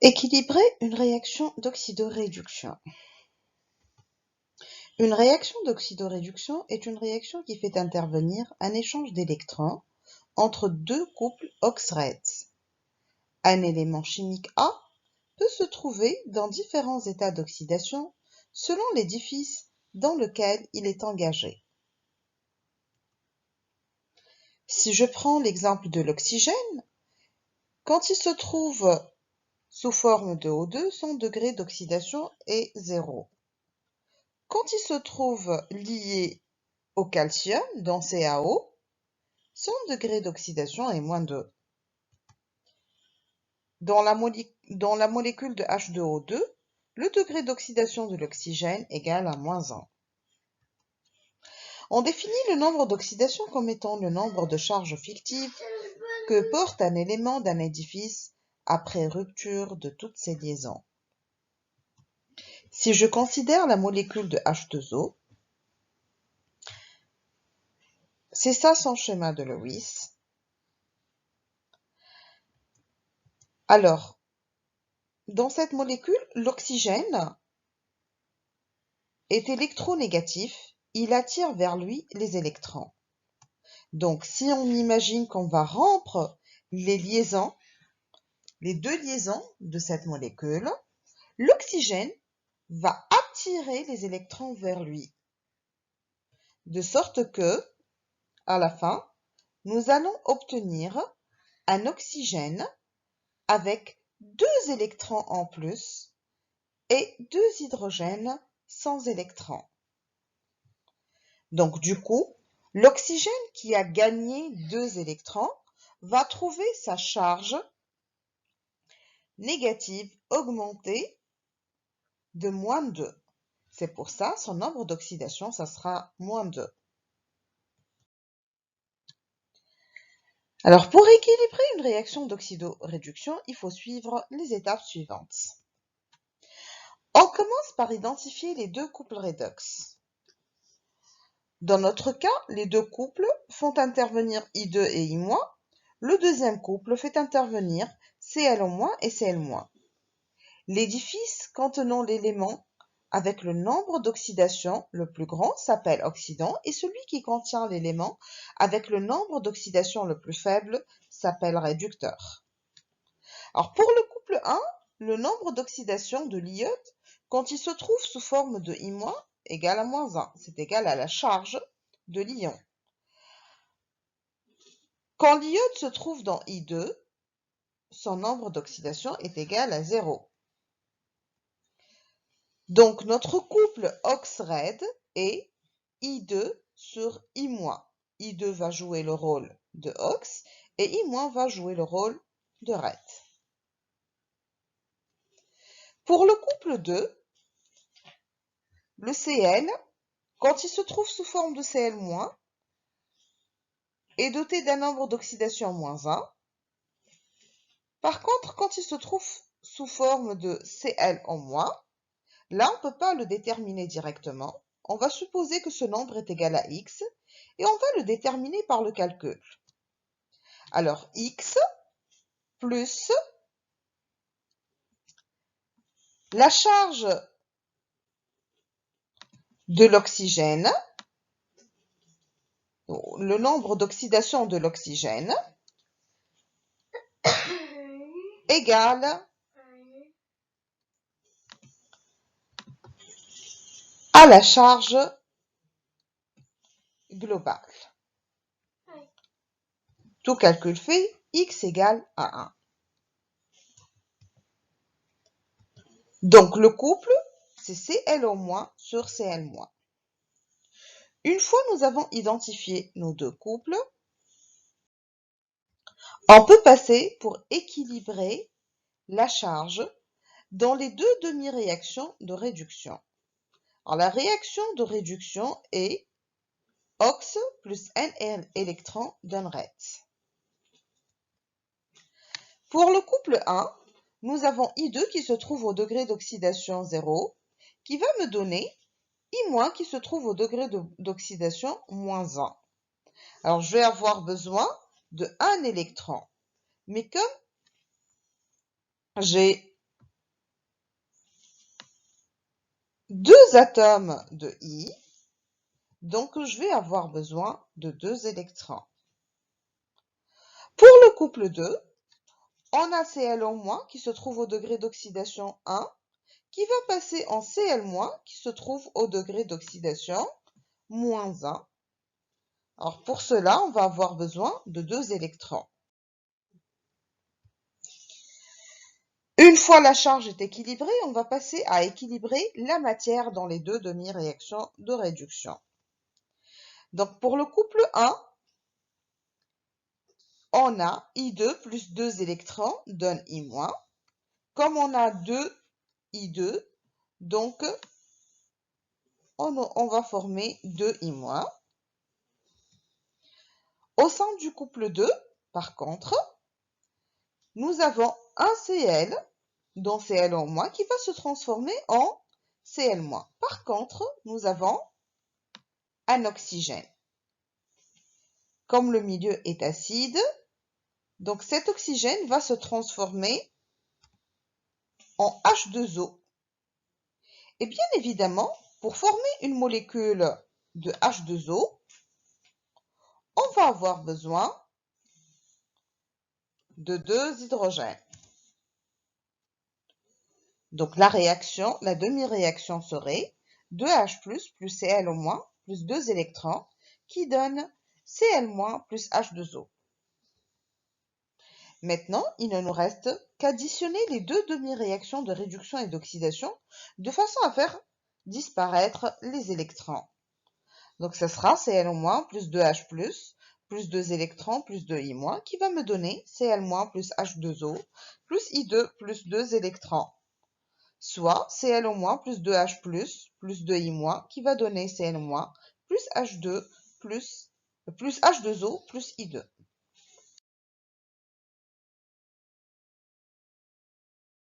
Équilibrer une réaction d'oxydoréduction. Une réaction d'oxydoréduction est une réaction qui fait intervenir un échange d'électrons entre deux couples OX-REDS. Un élément chimique A peut se trouver dans différents états d'oxydation selon l'édifice dans lequel il est engagé. Si je prends l'exemple de l'oxygène, quand il se trouve sous forme de O2, son degré d'oxydation est 0. Quand il se trouve lié au calcium, dans CaO, son degré d'oxydation est moins 2. Dans la molécule de H2O2, le degré d'oxydation de l'oxygène égale à moins 1. On définit le nombre d'oxydation comme étant le nombre de charges fictives que porte un élément d'un édifice après rupture de toutes ses liaisons. Si je considère la molécule de H2O, c'est ça son schéma de Lewis. Alors, dans cette molécule, l'oxygène est électronégatif, il attire vers lui les électrons. Donc, si on imagine qu'on va rompre les liaisons, les deux liaisons de cette molécule, l'oxygène va attirer les électrons vers lui. De sorte que, à la fin, nous allons obtenir un oxygène avec 2 électrons en plus et 2 hydrogènes sans électrons. Donc du coup, l'oxygène qui a gagné 2 électrons va trouver sa charge négative augmentée de moins 2. C'est pour ça, son nombre d'oxydation, ça sera moins 2. Alors, pour équilibrer une réaction d'oxydoréduction, il faut suivre les étapes suivantes. On commence par identifier les deux couples redox. Dans notre cas, les deux couples font intervenir I2 et I-. Le deuxième couple fait intervenir Cl- et Cl-. L'édifice contenant l'élément avec le nombre d'oxydation le plus grand s'appelle oxydant et celui qui contient l'élément avec le nombre d'oxydation le plus faible s'appelle réducteur. Alors pour le couple 1, le nombre d'oxydation de l'iode, quand il se trouve sous forme de I- égale à moins 1, c'est égal à la charge de l'ion. Quand l'iode se trouve dans I2, son nombre d'oxydation est égal à 0. Donc notre couple OX-RED est I2 sur I-. I2 va jouer le rôle de OX et I- va jouer le rôle de RED. Pour le couple 2, le Cl, quand il se trouve sous forme de Cl-, est doté d'un nombre d'oxydation moins 1. Par contre, quand il se trouve sous forme de Cl en moins, là on ne peut pas le déterminer directement. On va supposer que ce nombre est égal à x et on va le déterminer par le calcul. Alors x plus la charge de l'oxygène, le nombre d'oxydation de l'oxygène, égale à la charge globale. Tout calcul fait, x égale à 1. Donc le couple, c'est Cl- sur Cl-. Une fois nous avons identifié nos deux couples, on peut passer pour équilibrer la charge dans les deux demi-réactions de réduction. Alors la réaction de réduction est OX plus N électrons donne RED. Pour le couple 1, nous avons I2 qui se trouve au degré d'oxydation 0, qui va me donner I- qui se trouve au degré d'oxydation moins 1. Alors je vais avoir besoin de 1 électron. Mais comme j'ai 2 atomes de I, donc je vais avoir besoin de 2 électrons. Pour le couple 2, on a Cl- qui se trouve au degré d'oxydation 1, qui va passer en Cl- qui se trouve au degré d'oxydation moins 1. Alors pour cela, on va avoir besoin de 2 électrons. Une fois la charge est équilibrée, on va passer à équilibrer la matière dans les deux demi-réactions de réduction. Donc pour le couple 1, on a I2 plus 2 électrons donne I-. Comme on a 2 I2, donc on va former 2 I-. Au sein du couple 2, par contre, nous avons un Cl, dont Cl en moins, qui va se transformer en Cl-. Par contre, nous avons un oxygène. Comme le milieu est acide, donc cet oxygène va se transformer en H2O. Et bien évidemment, pour former une molécule de H2O, on va avoir besoin de 2 hydrogènes. Donc la demi-réaction serait 2H+, plus Cl- plus 2 électrons, qui donne Cl- plus H2O. Maintenant, il ne nous reste qu'additionner les deux demi-réactions de réduction et d'oxydation de façon à faire disparaître les électrons. Donc ce sera Cl- plus 2H+, plus 2 électrons plus 2 I-, qui va me donner Cl- plus H2O, plus I2 plus 2 électrons. Soit Cl- plus 2H+, plus 2 I-, qui va donner Cl- plus H2 plus H2O plus I2.